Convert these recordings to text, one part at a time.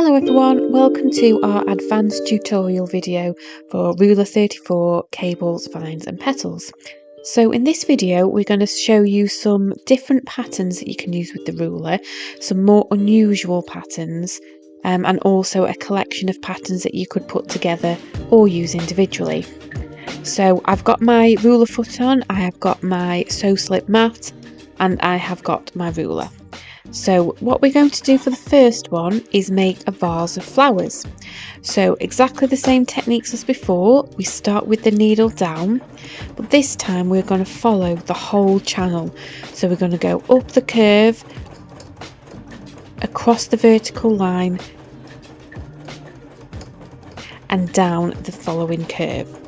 Hello everyone, welcome to our advanced tutorial video for ruler 34 cables, vines and petals. So in this video we're going to show you some different patterns that you can use with the ruler, some more unusual patterns and also a collection of patterns that you could put together or use individually. So I've got my ruler foot on, I have got my sew slip mat and I have got my ruler. So what we're going to do for the first one is make a vase of flowers. So exactly the same techniques as before, we start with the needle down, but this time we're going to follow the whole channel. So we're going to go up the curve, across the vertical line and down the following curve.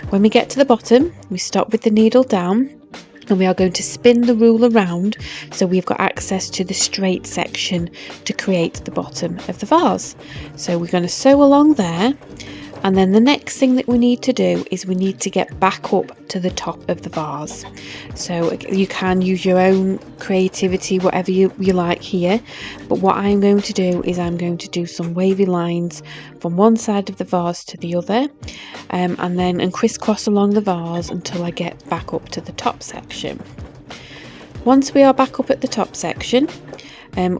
When we get to the bottom, we stop with the needle down and we are going to spin the ruler round so we've got access to the straight section to create the bottom of the vase. So we're going to sew along there, and then the next thing that we need to do is we need to get back up to the top of the vase. So you can use your own creativity, whatever you like here, but what I'm going to do is I'm going to do some wavy lines from one side of the vase to the other and crisscross along the vase until I get back up to the top section. Once we are back up at the top section,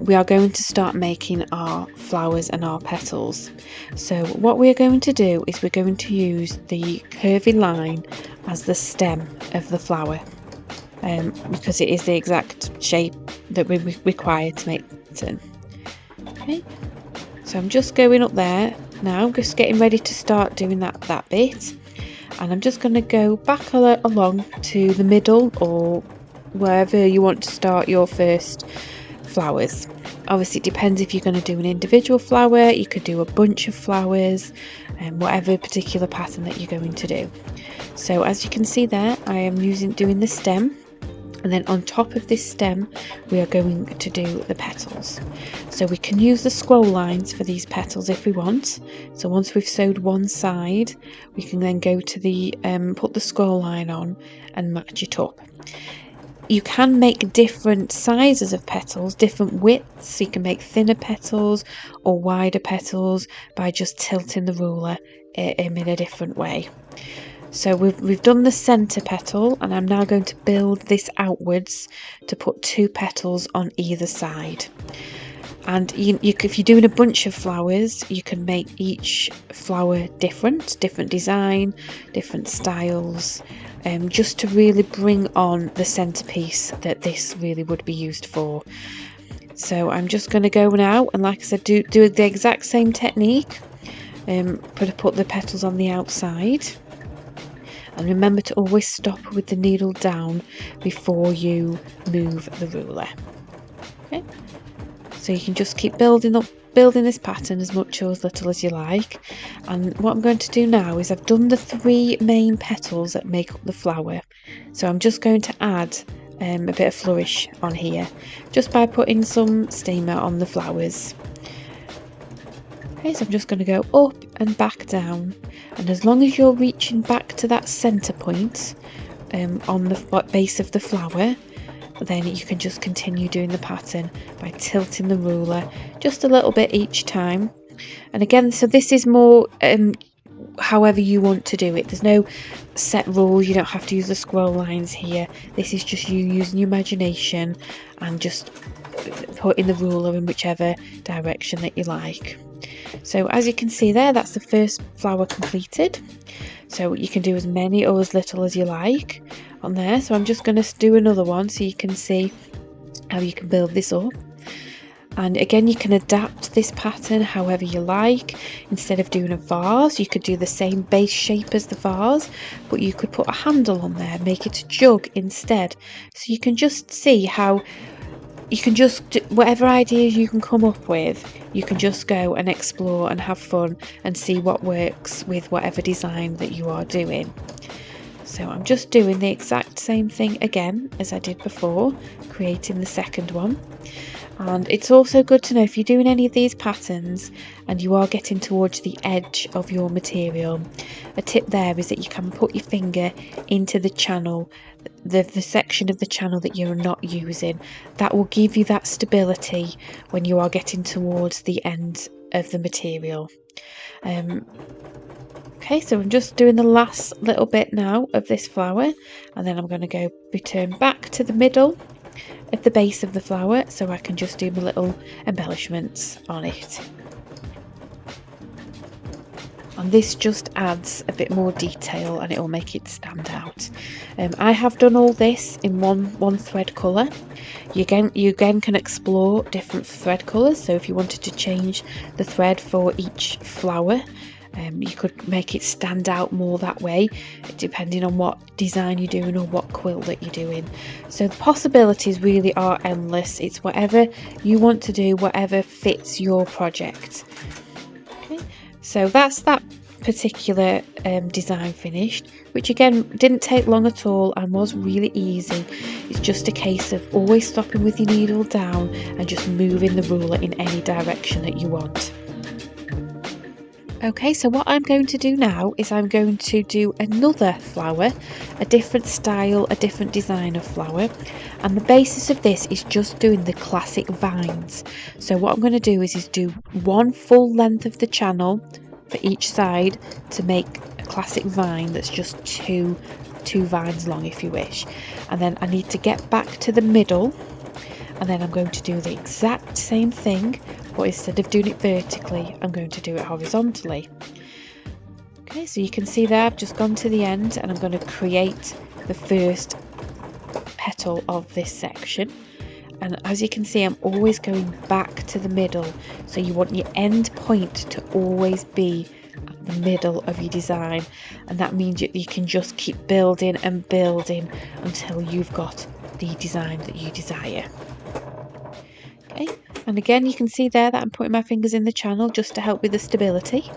we are going to start making our flowers and our petals. So what we're going to do is we're going to use the curvy line as the stem of the flower, because it is the exact shape that we require to make it. Okay, so I'm just going up there now, I'm just getting ready to start doing that bit, and I'm just going to go back along to the middle or wherever you want to start your first flowers. Obviously it depends if you're going to do an individual flower, you could do a bunch of flowers, and whatever particular pattern that you're going to do. So as you can see there, I am doing the stem, and then on top of this stem we are going to do the petals. So we can use the scroll lines for these petals if we want. So once we've sewed one side, we can then go to the put the scroll line on and match it up. You can make different sizes of petals, different widths. You can make thinner petals or wider petals by just tilting the ruler in a different way. So we've done the centre petal, and I'm now going to build this outwards to put two petals on either side. And if you're doing a bunch of flowers, you can make each flower different design, different styles, just to really bring on the centerpiece that this really would be used for. So I'm just going to go now, and like I said, do the exact same technique, put the petals on the outside, and remember to always stop with the needle down before you move the ruler. Okay, so you can just keep building this pattern as much or as little as you like. And what I'm going to do now is I've done the three main petals that make up the flower, so I'm just going to add a bit of flourish on here just by putting some steamer on the flowers. Okay, so I'm just going to go up and back down, and as long as you're reaching back to that center point on the base of the flower, then you can just continue doing the pattern by tilting the ruler just a little bit each time. And again, so this is more however you want to do it. There's no set rule, you don't have to use the scroll lines here. This is just you using your imagination and just putting the ruler in whichever direction that you like. So as you can see there, that's the first flower completed. So you can do as many or as little as you like on there. So I'm just going to do another one so you can see how you can build this up. And again, you can adapt this pattern however you like. Instead of doing a vase, you could do the same base shape as the vase, but you could put a handle on there, make it a jug instead. So you can just see how you can just, whatever ideas you can come up with, you can just go and explore and have fun and see what works with whatever design that you are doing. So I'm just doing the exact same thing again as I did before, creating the second one. And it's also good to know if you're doing any of these patterns and you are getting towards the edge of your material, a tip there is that you can put your finger into the channel, the section of the channel that you're not using. That will give you that stability when you are getting towards the end of the material. Okay, so I'm just doing the last little bit now of this flower, and then I'm going to go return back to the middle at the base of the flower so I can just do my little embellishments on it. And this just adds a bit more detail and it will make it stand out. I have done all this in one thread colour. You again can explore different thread colours, so if you wanted to change the thread for each flower, you could make it stand out more that way, depending on what design you're doing or what quilt that you're doing. So the possibilities really are endless. It's whatever you want to do, whatever fits your project. Okay, so that's that particular design finished, which again didn't take long at all and was really easy. It's just a case of always stopping with your needle down and just moving the ruler in any direction that you want. Okay, so what I'm going to do now is I'm going to do another flower, a different style, a different design of flower, and the basis of this is just doing the classic vines. So what I'm going to do is do one full length of the channel for each side to make a classic vine that's just two vines long if you wish, and then I need to get back to the middle, and then I'm going to do the exact same thing, but instead of doing it vertically I'm going to do it horizontally. Okay, so you can see there I've just gone to the end and I'm going to create the first petal of this section, and as you can see I'm always going back to the middle, so you want your end point to always be at the middle of your design, and that means you can just keep building and building until you've got the design that you desire. Okay, and again you can see there that I'm putting my fingers in the channel just to help with the stability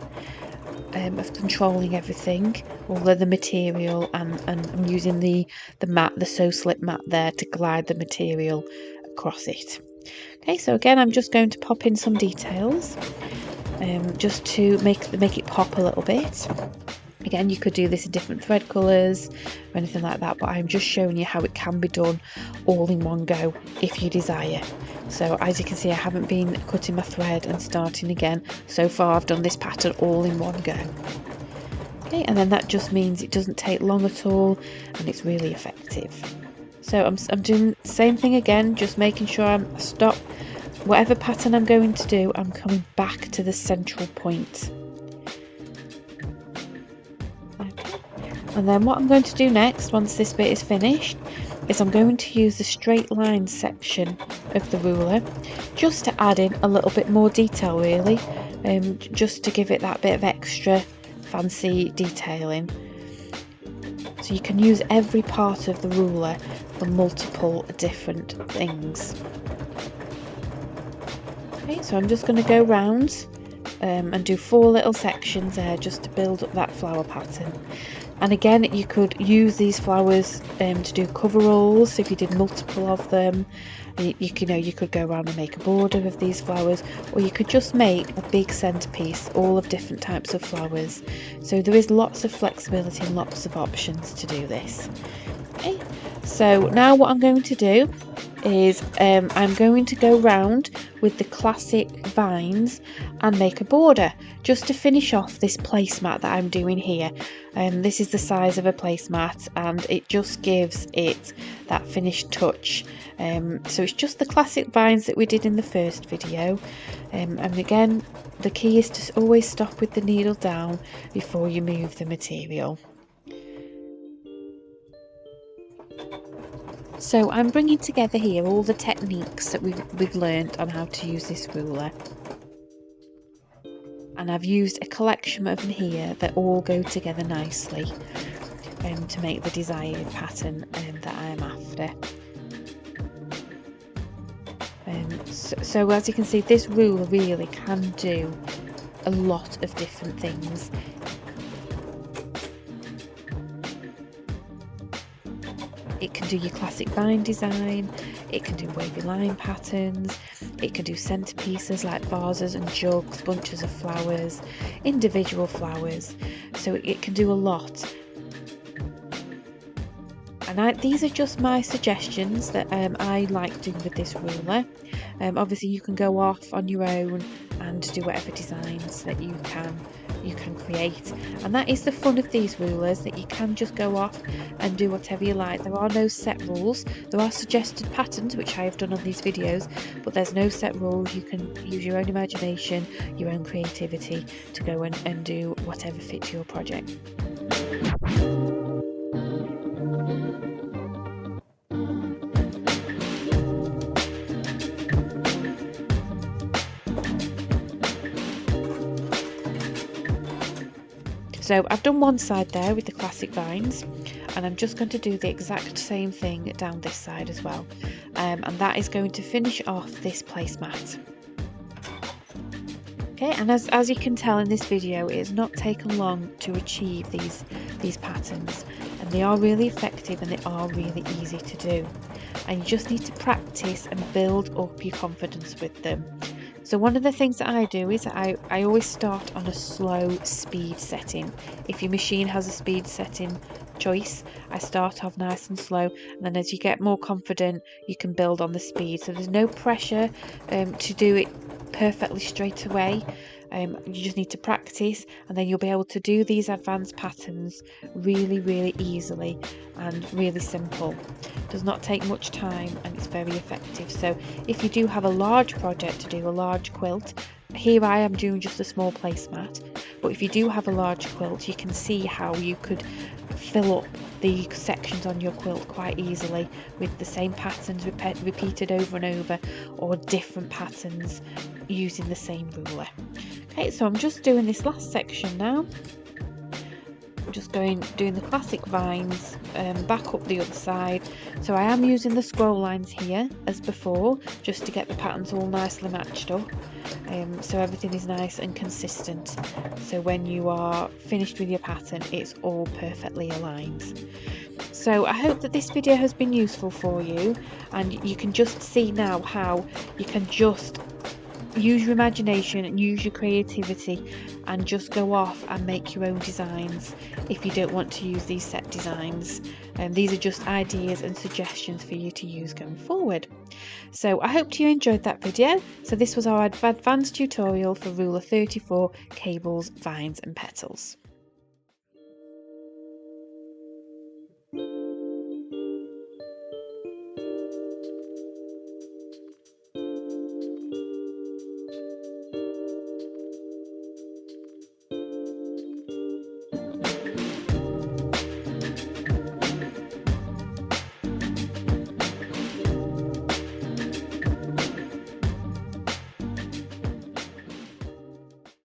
of controlling everything, all of the material, and I'm using the mat, the sew slip mat there to glide the material across it. Okay, so again I'm just going to pop in some details just to make it pop a little bit. Again, you could do this in different thread colours or anything like that, but I'm just showing you how it can be done all in one go if you desire. So as you can see I haven't been cutting my thread and starting again. So far I've done this pattern all in one go. Okay, and then that just means it doesn't take long at all and it's really effective. So I'm doing the same thing again, just making sure I stop whatever pattern I'm going to do, I'm coming back to the central point. And then what I'm going to do next, once this bit is finished, is I'm going to use the straight line section of the ruler just to add in a little bit more detail really, just to give it that bit of extra fancy detailing. So you can use every part of the ruler for multiple different things. Okay, so I'm just going to go round and do 4 little sections there just to build up that flower pattern. And again you could use these flowers to do coveralls, so if you did multiple of them. You could go around and make a border of these flowers, or you could just make a big centerpiece all of different types of flowers. So there is lots of flexibility and lots of options to do this. Okay, so now what I'm going to do is I'm going to go round with the classic vines and make a border just to finish off this placemat that I'm doing here. This is the size of a placemat and it just gives it that finished touch. So it's just the classic vines that we did in the first video, and again the key is to always stop with the needle down before you move the material. So I'm bringing together here all the techniques that we've learned on how to use this ruler, and I've used a collection of them here that all go together nicely to make the desired pattern that I'm after. So as you can see, this ruler really can do a lot of different things. It can do your classic vine design, it can do wavy line patterns, it can do centerpieces like vases and jugs, bunches of flowers, individual flowers, so it can do a lot. And these are just my suggestions that I like doing with this ruler. Obviously you can go off on your own and do whatever designs that you can create, and that is the fun of these rulers, that you can just go off and do whatever you like. There are no set rules. There are suggested patterns which I have done on these videos, but there's no set rules. You can use your own imagination, your own creativity to go and do whatever fits your project. So I've done one side there with the classic vines, and I'm just going to do the exact same thing down this side as well, and that is going to finish off this placemat. Okay, and as you can tell in this video, it has not taken long to achieve these patterns, and they are really effective and they are really easy to do, and you just need to practice and build up your confidence with them. So one of the things that I do is I always start on a slow speed setting. If your machine has a speed setting choice, I start off nice and slow, and then as you get more confident you can build on the speed. So there's no pressure to do it perfectly straight away. You just need to practice, and then you'll be able to do these advanced patterns really easily and really simple. It does not take much time and it's very effective. So if you do have a large project to do, a large quilt, here I am doing just a small placemat, but if you do have a large quilt, you can see how you could fill up the sections on your quilt quite easily with the same patterns repeated over and over, or different patterns using the same ruler. Okay, so I'm just doing this last section now. I'm just doing the classic vines back up the other side. So I am using the scroll lines here as before, just to get the patterns all nicely matched up, so everything is nice and consistent, so when you are finished with your pattern it's all perfectly aligned. So I hope that this video has been useful for you, and you can just see now how you can just use your imagination and use your creativity and just go off and make your own designs if you don't want to use these set designs. And these are just ideas and suggestions for you to use going forward. So I hope you enjoyed that video. So this was our advanced tutorial for ruler 34, cables, vines and petals.